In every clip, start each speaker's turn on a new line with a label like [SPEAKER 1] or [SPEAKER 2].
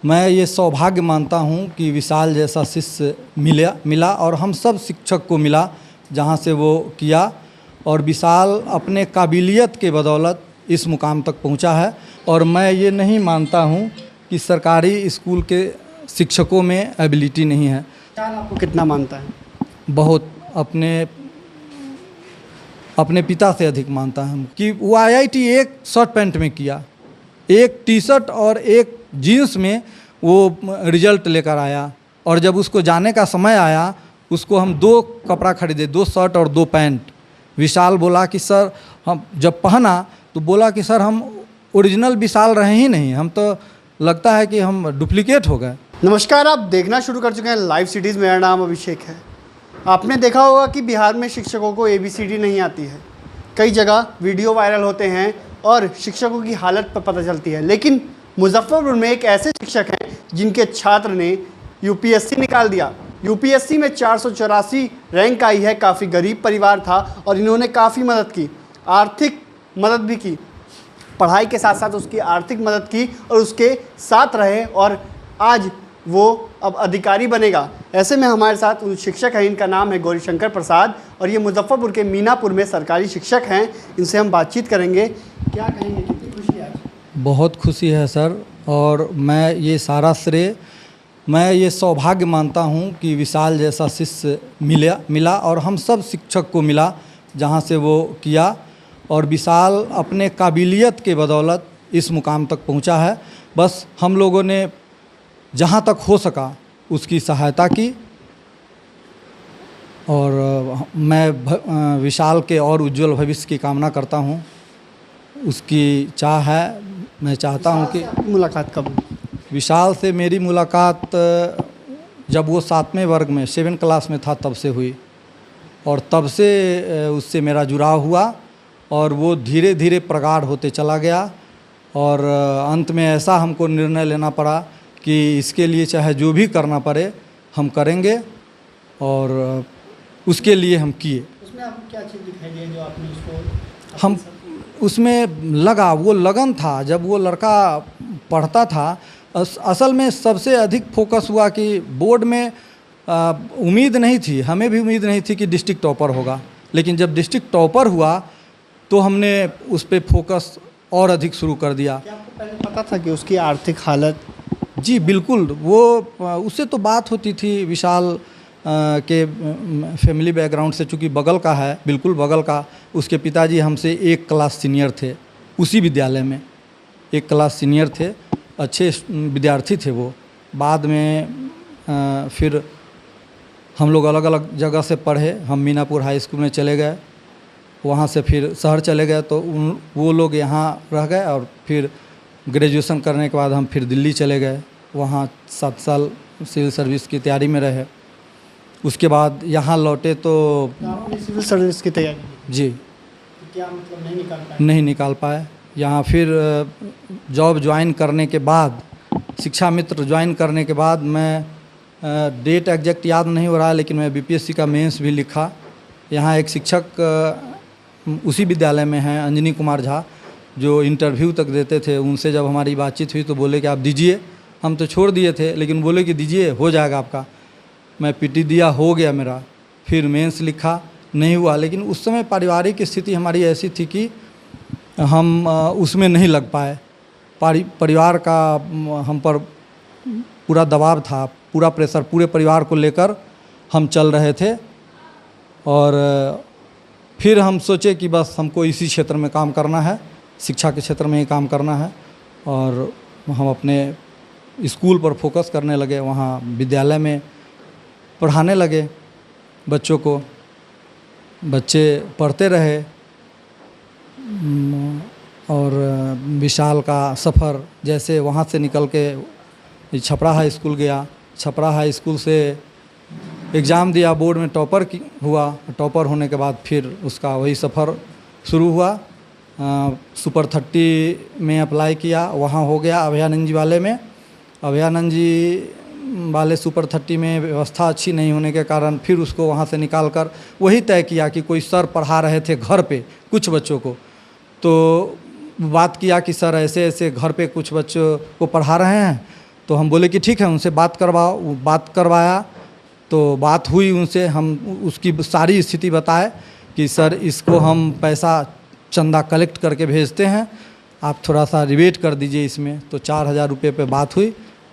[SPEAKER 1] मैं ये सौभाग्य मानता हूँ कि विशाल जैसा शिष्य मिला और हम सब शिक्षक को मिला जहाँ से वो किया, और विशाल अपने काबिलियत के बदौलत इस मुकाम तक पहुँचा है। और मैं ये नहीं मानता हूँ कि सरकारी स्कूल के शिक्षकों में एबिलिटी नहीं है।
[SPEAKER 2] विशाल आपको कितना मानता है?
[SPEAKER 1] बहुत, अपने पिता से अधिक मानता है कि वो IIT एक शर्ट पैंट में किया, एक टी शर्ट और एक जीन्स में वो रिजल्ट लेकर आया, और जब उसको जाने का समय आया उसको हम 2 कपड़ा खरीदे, 2 शर्ट और 2 पैंट। विशाल बोला कि सर, हम जब पहना तो बोला कि सर हम ओरिजिनल विशाल रहे ही नहीं, हम तो लगता है कि हम डुप्लीकेट हो गए।
[SPEAKER 2] नमस्कार, आप देखना शुरू कर चुके हैं लाइव सिटीज़। मेरा नाम अभिषेक है। आपने देखा होगा कि बिहार में शिक्षकों को ABCD नहीं आती है। कई जगह वीडियो वायरल होते हैं और शिक्षकों की हालत पर पता चलती है, लेकिन मुजफ्फरपुर में एक ऐसे शिक्षक हैं जिनके छात्र ने UPSC निकाल दिया। UPSC में 484 रैंक आई है। काफ़ी गरीब परिवार था और इन्होंने काफ़ी मदद की, आर्थिक मदद भी की, पढ़ाई के साथ साथ उसकी आर्थिक मदद की और उसके साथ रहे, और आज वो अब अधिकारी बनेगा। ऐसे में हमारे साथ शिक्षक हैं, इनका नाम है गौरीशंकर प्रसाद और ये मुजफ्फरपुर के मीनापुर में सरकारी शिक्षक हैं। इनसे हम बातचीत करेंगे। क्या कहेंगे, कितनी खुशी है आज?
[SPEAKER 1] बहुत खुशी है सर, और मैं ये सारा श्रेय, मैं ये सौभाग्य मानता हूँ कि विशाल जैसा शिष्य मिला और हम सब शिक्षक को मिला जहाँ से वो किया, और विशाल अपने काबिलियत के बदौलत इस मुकाम तक पहुँचा है। बस हम लोगों ने जहाँ तक हो सका उसकी सहायता की, और मैं विशाल के और उज्जवल भविष्य की कामना करता हूँ। उसकी चाह है, मैं चाहता हूँ कि
[SPEAKER 2] मुलाकात कब?
[SPEAKER 1] विशाल से मेरी मुलाकात जब वो 7वें वर्ग में 7 क्लास में था तब से हुई, और तब से उससे मेरा जुड़ाव हुआ, और वो धीरे धीरे प्रगाढ़ होते चला गया, और अंत में ऐसा हमको निर्णय लेना पड़ा कि इसके लिए चाहे जो भी करना पड़े हम करेंगे, और उसके लिए हम किए।
[SPEAKER 2] उसमें आपको क्या चीज़ दिखाई दी जो आपने उसको
[SPEAKER 1] हम उसमें लगा, वो लगन था। जब वो लड़का पढ़ता था, असल में सबसे अधिक फोकस हुआ कि बोर्ड में उम्मीद नहीं थी, हमें भी उम्मीद नहीं थी कि डिस्ट्रिक्ट टॉपर होगा, लेकिन जब डिस्ट्रिक्ट टॉपर हुआ तो हमने उस पर फोकस और अधिक शुरू कर दिया।
[SPEAKER 2] क्या आपको पहले पता था कि उसकी आर्थिक हालत?
[SPEAKER 1] जी बिल्कुल, वो उससे तो बात होती थी। विशाल के फैमिली बैकग्राउंड से, चूँकि बगल का है, बिल्कुल बगल का, उसके पिताजी हमसे 1 क्लास सीनियर थे, उसी विद्यालय में 1 क्लास सीनियर थे, अच्छे विद्यार्थी थे वो। बाद में फिर हम लोग अलग अलग जगह से पढ़े। हम मीनापुर हाई स्कूल में चले गए, वहाँ से फिर शहर चले गए, तो वो लोग यहाँ रह गए, और फिर ग्रेजुएशन करने के बाद हम फिर दिल्ली चले गए। वहाँ 7 साल सिविल सर्विस की तैयारी में रहे। उसके बाद यहाँ लौटे तो
[SPEAKER 2] आपने सिविल सर्विस की तैयारी की?
[SPEAKER 1] जी।
[SPEAKER 2] तो क्या मतलब नहीं निकाल पाए?
[SPEAKER 1] यहाँ फिर जॉब ज्वाइन करने के बाद, शिक्षा मित्र ज्वाइन करने के बाद, मैं डेट एग्जैक्ट याद नहीं हो रहा है, लेकिन मैं BPSC का मेंस भी लिखा। यहाँ एक शिक्षक उसी विद्यालय में हैं, अंजनी कुमार झा, जो इंटरव्यू तक देते थे। उनसे जब हमारी बातचीत हुई तो बोले कि आप दीजिए। हम तो छोड़ दिए थे, लेकिन बोले कि दीजिए, हो जाएगा आपका। मैं PT दिया, हो गया मेरा। फिर मेंस लिखा, नहीं हुआ, लेकिन उस समय पारिवारिक स्थिति हमारी ऐसी थी कि हम उसमें नहीं लग पाए। परिवार का हम पर पूरा दबाव था, पूरा प्रेशर पूरे परिवार को लेकर हम चल रहे थे, और फिर हम सोचे कि बस हमको इसी क्षेत्र में काम करना है, शिक्षा के क्षेत्र में ही काम करना है, और हम अपने स्कूल पर फोकस करने लगे। वहाँ विद्यालय में पढ़ाने लगे बच्चों को, बच्चे पढ़ते रहे, और विशाल का सफ़र जैसे वहाँ से निकल के छपरा हाई स्कूल गया। छपरा हाई स्कूल से एग्ज़ाम दिया, बोर्ड में टॉपर हुआ। टॉपर होने के बाद फिर उसका वही सफ़र शुरू हुआ। सुपर 30 में अप्लाई किया, वहाँ हो गया अभयानंद जी वाले में। अभयानंद जी वाले सुपर 30 में व्यवस्था अच्छी नहीं होने के कारण फिर उसको वहाँ से निकाल कर वही तय किया कि कोई सर पढ़ा रहे थे घर पे कुछ बच्चों को, तो बात किया कि सर ऐसे ऐसे घर पे कुछ बच्चों को पढ़ा रहे हैं, तो हम बोले कि ठीक है उनसे बात करवाओ। वो बात करवाया तो बात हुई उनसे, हम उसकी सारी स्थिति बताए कि सर इसको हम पैसा चंदा कलेक्ट करके भेजते हैं, आप थोड़ा सा रिबेट कर दीजिए इसमें। तो 4,000 रुपये पे बात हुई।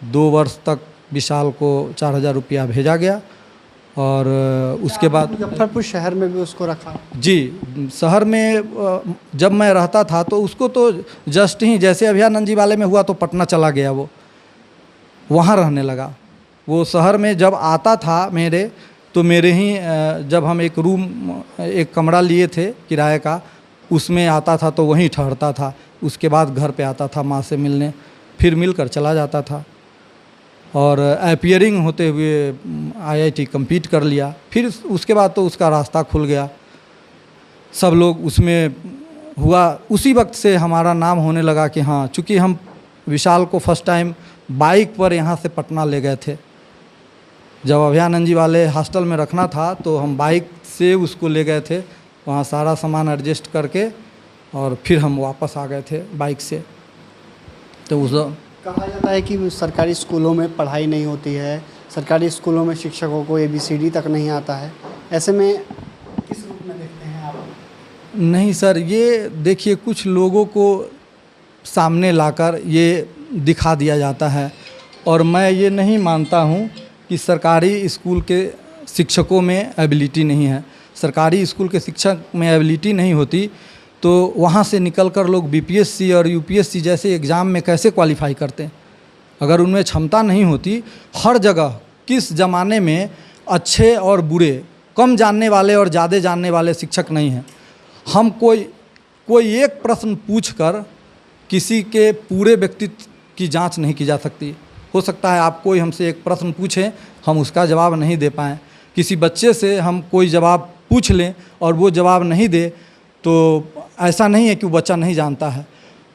[SPEAKER 1] 2 वर्ष तक विशाल को 4,000 रुपया भेजा गया और उसके बाद
[SPEAKER 2] मुजफ्फरपुर शहर में भी उसको रखा?
[SPEAKER 1] जी, शहर में जब मैं रहता था तो उसको तो जस्ट ही जैसे अभयानंद जी वाले में हुआ तो पटना चला गया, वो वहाँ रहने लगा। वो शहर में जब आता था मेरे, तो मेरे ही जब हम एक रूम एक कमरा लिए थे किराए का, उसमें आता था तो वहीं ठहरता था। उसके बाद घर पे आता था माँ से मिलने, फिर मिलकर चला जाता था। और अपीयरिंग होते हुए IIT कंप्लीट कर लिया। फिर उसके बाद तो उसका रास्ता खुल गया, सब लोग उसमें हुआ। उसी वक्त से हमारा नाम होने लगा कि हाँ, चूँकि हम विशाल को फर्स्ट टाइम बाइक पर यहाँ से पटना ले गए थे। जब अभयानंद जी वाले हॉस्टल में रखना था तो हम बाइक से उसको ले गए थे, वहाँ सारा सामान एडजस्ट करके और फिर हम वापस आ गए थे बाइक से। तो उस
[SPEAKER 2] कहा जाता है कि सरकारी स्कूलों में पढ़ाई नहीं होती है, सरकारी स्कूलों में शिक्षकों को ABCD तक नहीं आता है, ऐसे में किस रूप में देखते हैं आप?
[SPEAKER 1] नहीं सर, ये देखिए कुछ लोगों को सामने लाकर ये दिखा दिया जाता है और मैं ये नहीं मानता हूँ कि सरकारी स्कूल के शिक्षकों में एबिलिटी नहीं है। सरकारी स्कूल के शिक्षक में एबिलिटी नहीं होती तो वहाँ से निकलकर लोग BPSC और UPSC जैसे एग्ज़ाम में कैसे क्वालिफाई करते हैं? अगर उनमें क्षमता नहीं होती। हर जगह किस ज़माने में अच्छे और बुरे, कम जानने वाले और ज़्यादा जानने वाले शिक्षक नहीं हैं। हम कोई एक प्रश्न पूछकर किसी के पूरे व्यक्तित्व की जांच नहीं की जा सकती। हो सकता है आप कोई हमसे एक प्रश्न पूछें, हम उसका जवाब नहीं दे पाएँ। किसी बच्चे से हम कोई जवाब पूछ लें और वो जवाब नहीं दे तो ऐसा नहीं है कि वो बच्चा नहीं जानता है।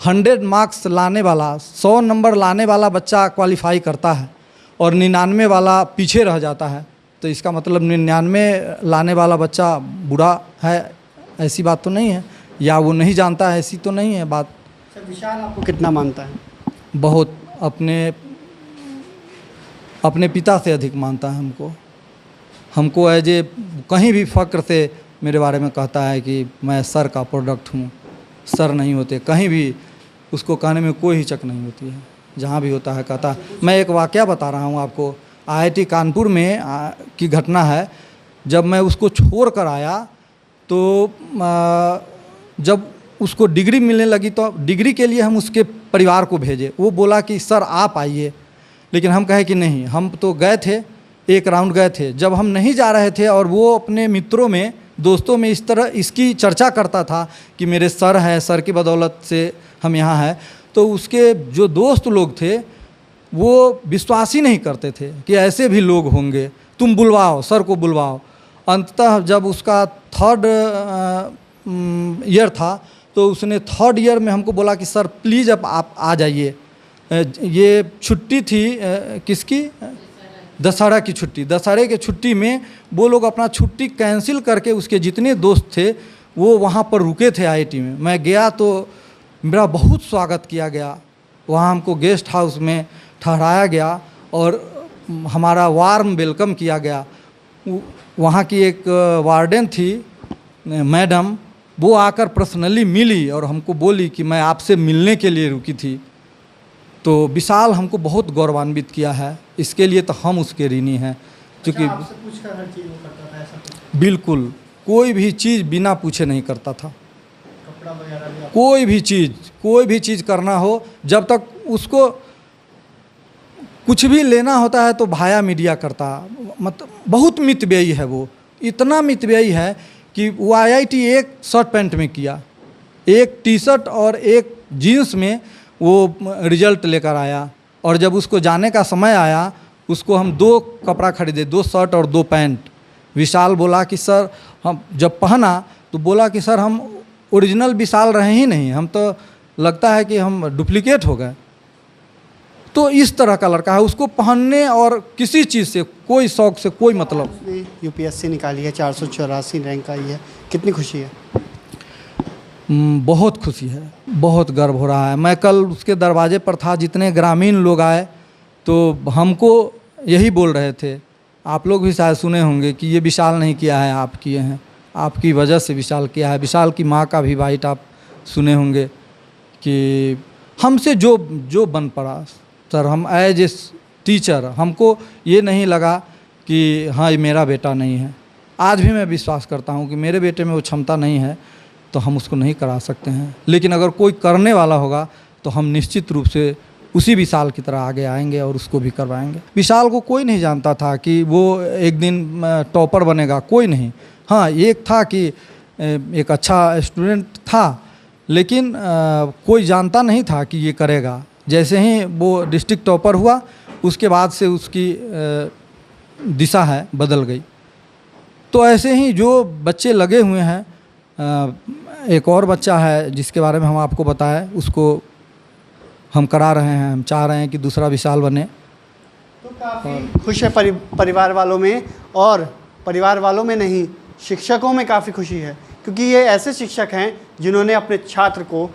[SPEAKER 1] 100 मार्क्स लाने वाला, 100 नंबर लाने वाला बच्चा क्वालिफाई करता है और 99 वाला पीछे रह जाता है। तो इसका मतलब 99 लाने वाला बच्चा बुरा है, ऐसी बात तो नहीं है, या वो नहीं जानता है, ऐसी तो नहीं है बात।
[SPEAKER 2] सर, विशाल आपको कितना मानता है?
[SPEAKER 1] बहुत, अपने पिता से अधिक मानता है हमको एज ए कहीं भी फ़क्र से मेरे बारे में कहता है कि मैं सर का प्रोडक्ट हूँ। सर नहीं होते कहीं भी, उसको कहने में कोई हिचक नहीं होती है, जहाँ भी होता है कहता है। मैं एक वाक़या बता रहा हूँ आपको, IIT कानपुर में की घटना है। जब मैं उसको छोड़ कर आया तो जब उसको डिग्री मिलने लगी तो डिग्री के लिए हम उसके परिवार को भेजे। वो बोला कि सर आप आइए, लेकिन हम कहे कि नहीं, हम तो गए थे, एक राउंड गए थे। जब हम नहीं जा रहे थे और वो अपने मित्रों में, दोस्तों में इस तरह इसकी चर्चा करता था कि मेरे सर हैं, सर की बदौलत से हम यहाँ हैं, तो उसके जो दोस्त लोग थे वो विश्वास ही नहीं करते थे कि ऐसे भी लोग होंगे, तुम बुलवाओ, सर को बुलवाओ। अंततः जब उसका 3rd ईयर था तो उसने 3rd ईयर में हमको बोला कि सर प्लीज़ अब आप आ जाइए। ये छुट्टी थी किसकी? दशहरा की छुट्टी। दशहरे के छुट्टी में वो लोग अपना छुट्टी कैंसिल करके, उसके जितने दोस्त थे वो वहाँ पर रुके थे IIT में। मैं गया तो मेरा बहुत स्वागत किया गया, वहाँ हमको गेस्ट हाउस में ठहराया गया और हमारा वार्म वेलकम किया गया। वहाँ की एक वार्डन थी मैडम, वो आकर पर्सनली मिली और हमको बोली कि मैं आपसे मिलने के लिए रुकी थी। तो विशाल हमको बहुत गौरवान्वित किया है, इसके लिए तो हम उसके ऋणी हैं। क्योंकि
[SPEAKER 2] आपसे पूछकर हर चीज़ वो करता था ऐसा कुछ?
[SPEAKER 1] बिल्कुल, कोई भी चीज़ बिना पूछे नहीं करता था।
[SPEAKER 2] कपड़ा वगैरह भी? कोई भी चीज़ करना हो, जब तक उसको कुछ भी लेना होता है तो भाया मीडिया करता। मतलब बहुत मितव्ययी है वो, इतना मितव्ययी है कि वो IIT एक शर्ट पैंट में किया, एक टी-शर्ट और एक जीन्स में वो रिजल्ट लेकर आया। और जब उसको जाने का समय आया, उसको हम 2 कपड़ा खरीदे, 2 शर्ट और 2 पैंट। विशाल बोला कि सर, हम जब पहना तो बोला कि सर हम ओरिजिनल विशाल रहे ही नहीं, हम तो लगता है कि हम डुप्लीकेट हो गए। तो इस तरह का लड़का है, उसको पहनने और किसी चीज़ से कोई शौक से कोई मतलब। उसने UPSC निकाली है, 484 रैंक आई है, कितनी खुशी है?
[SPEAKER 1] बहुत खुशी है, बहुत गर्व हो रहा है। मैं कल उसके दरवाजे पर था, जितने ग्रामीण लोग आए तो हमको यही बोल रहे थे, आप लोग भी शायद सुने होंगे कि ये विशाल नहीं किया है, आप किए हैं, आपकी वजह से विशाल किया है। विशाल की माँ का भी बाइट आप सुने होंगे कि हमसे जो बन पड़ा सर, हम एज ए टीचर हमको ये नहीं लगा कि हाँ ये मेरा बेटा नहीं है। आज भी मैं विश्वास करता हूँ कि मेरे बेटे में वो क्षमता नहीं है तो हम उसको नहीं करा सकते हैं, लेकिन अगर कोई करने वाला होगा तो हम निश्चित रूप से उसी विशाल की तरह आगे आएंगे और उसको भी करवाएंगे। विशाल को कोई नहीं जानता था कि वो एक दिन टॉपर बनेगा, कोई नहीं। हाँ, एक था कि एक अच्छा स्टूडेंट था, लेकिन कोई जानता नहीं था कि ये करेगा। जैसे ही वो डिस्ट्रिक्ट टॉपर हुआ उसके बाद से उसकी दिशा है बदल गई। तो ऐसे ही जो बच्चे लगे हुए हैं, एक और बच्चा है जिसके बारे में हम आपको बताएं, उसको हम करा रहे हैं, हम चाह रहे हैं कि दूसरा विशाल बने।
[SPEAKER 2] तो काफ़ी खुश है परिवार वालों में, और परिवार वालों में नहीं, शिक्षकों में काफ़ी खुशी है, क्योंकि ये ऐसे शिक्षक हैं जिन्होंने अपने छात्र को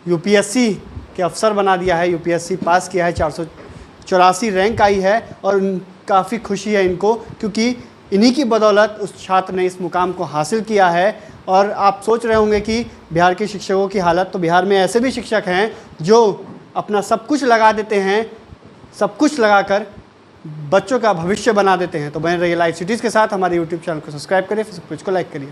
[SPEAKER 2] यूपीएससी के अफसर बना दिया है, यूपीएससी पास किया है, 484 रैंक आई है, और काफ़ी खुशी है इनको, क्योंकि इन्हीं की बदौलत उस छात्र ने इस मुकाम को हासिल किया है। और आप सोच रहे होंगे कि बिहार के शिक्षकों की हालत, तो बिहार में ऐसे भी शिक्षक हैं जो अपना सब कुछ लगा देते हैं, सब कुछ लगाकर बच्चों का भविष्य बना देते हैं। तो बने रहिए लाइव सिटीज़ के साथ, हमारे यूट्यूब चैनल को सब्सक्राइब करिए, फेसबुक पेज को लाइक करिए।